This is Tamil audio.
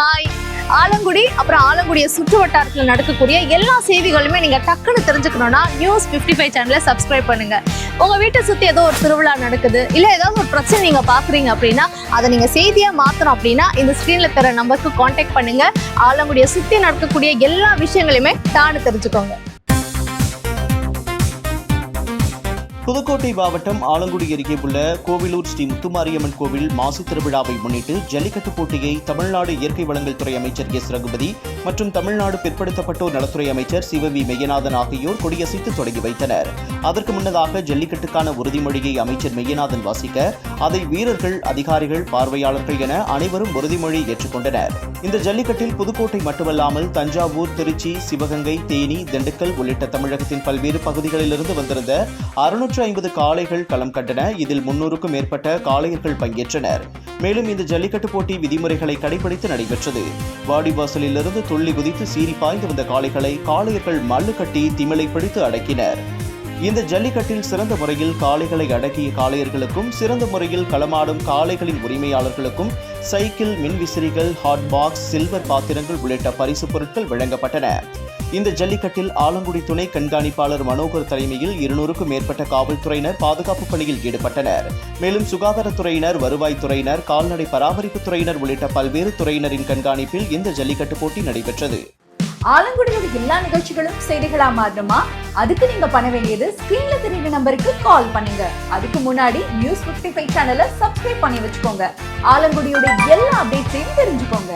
ஹாய். ஆலங்குடி அப்புறம் ஆலங்குடியை சுற்று வட்டாரத்தில் நடக்கக்கூடிய எல்லா செய்திகளுமே நீங்க டக்குன்னு தெரிஞ்சுக்கணும்னா நியூஸ் 55 சேனலை சப்ஸ்கிரைப் பண்ணுங்க. உங்க வீட்டை சுத்தி ஏதோ ஒரு திருவிழா நடக்குது, இல்ல ஏதாவது ஒரு பிரச்சனை நீங்க பாக்குறீங்க அப்படின்னா அதை நீங்க செய்தியா மாத்தணும் அப்படின்னா இந்த ஸ்கிரீன்ல தர நம்பருக்கு கான்டாக்ட் பண்ணுங்க. ஆலங்குடியை சுத்தி நடக்கக்கூடிய எல்லா விஷயங்களையுமே தானு தெரிஞ்சுக்கோங்க. புதுக்கோட்டை மாவட்டம் ஆலங்குடி அருகே உள்ள கோவிலூர் ஸ்ரீ முத்துமாரியம்மன் கோவில் மாசி திருவிழாவை முன்னிட்டு ஜல்லிக்கட்டு போட்டியை தமிழ்நாடு இயற்கை வளங்கள் துறை அமைச்சர் எஸ் ரகுபதி மற்றும் தமிழ்நாடு பிற்படுத்தப்பட்டோர் நலத்துறை அமைச்சர் சிவவி மெய்யநாதன் ஆகியோர் கொடியசைத்து தொடங்கி வைத்தனர். அதற்கு முன்னதாக ஜல்லிக்கட்டுக்கான உறுதிமொழியை அமைச்சர் மெய்யநாதன் வாசிக்க அதை வீரர்கள், அதிகாரிகள், பார்வையாளர்கள் என அனைவரும் உறுதிமொழி ஏற்றுக்கொண்டனர். இந்த ஜல்லிக்கட்டில் புதுக்கோட்டை மட்டுமல்லாமல் தஞ்சாவூர், திருச்சி, சிவகங்கை, தேனி, திண்டுக்கல் உள்ளிட்ட தமிழகத்தின் பல்வேறு பகுதிகளிலிருந்து வந்திருந்த 650 காளைகள் களம் கண்டன. இதில் 300க்கும் மேற்பட்ட காளையர்கள் பங்கேற்றனர். மேலும் இந்த ஜல்லிக்கட்டு போட்டி விதிமுறைகளை கடைபிடித்து நடைபெற்றது. வாடிவாசலிலிருந்து துள்ளி குதித்து சீறி பாய்ந்து வந்த காளைகளை காளையர்கள் மல்லு கட்டி திமிலை பிடித்து அடக்கினர். இந்த ஜல்லிக்கட்டில் சிறந்த முறையில் காளைகளை அடக்கிய காளையர்களுக்கும் சிறந்த முறையில் களமாடும் காளைகளின் உரிமையாளர்களுக்கும் சைக்கிள், மின்விசிறிகள், ஹாட் பாக்ஸ், சில்வர் பாத்திரங்கள் உள்ளிட்ட பரிசு பொருட்கள் வழங்கப்பட்டன. இந்த ஜல்லிக்கட்டில் ஆலங்குடி துணை கண்காணிப்பாளர் மனோகர் தலைமையில் 200க்கும் மேற்பட்ட காவல்துறையினர் பாதுகாப்பு பணியில் ஈடுபட்டனர். மேலும் சுகாதாரத்துறையினர், வருவாய்த்துறையினர், கால்நடை பராமரிப்பு துறையினர் உள்ளிட்ட பல்வேறு துறையினரின் கண்காணிப்பில் இந்த ஜல்லிக்கட்டு போட்டி நடைபெற்றது. ஆலங்குடியோட எல்லா நிகழ்ச்சிகளும் செய்திகளா மாறணுமா? அதுக்கு நீங்க பண்ண வேண்டியது ஸ்கிரீன்ல தெரியுற நம்பருக்கு கால் பண்ணுங்க. அதுக்கு முன்னாடி நியூஸ் 55 சேனலை சப்ஸ்கிரைப் பண்ணி வச்சுக்கோங்க. ஆலங்குடியோட எல்லா அப்டேட்ஸையும் தெரிஞ்சுக்கோங்க.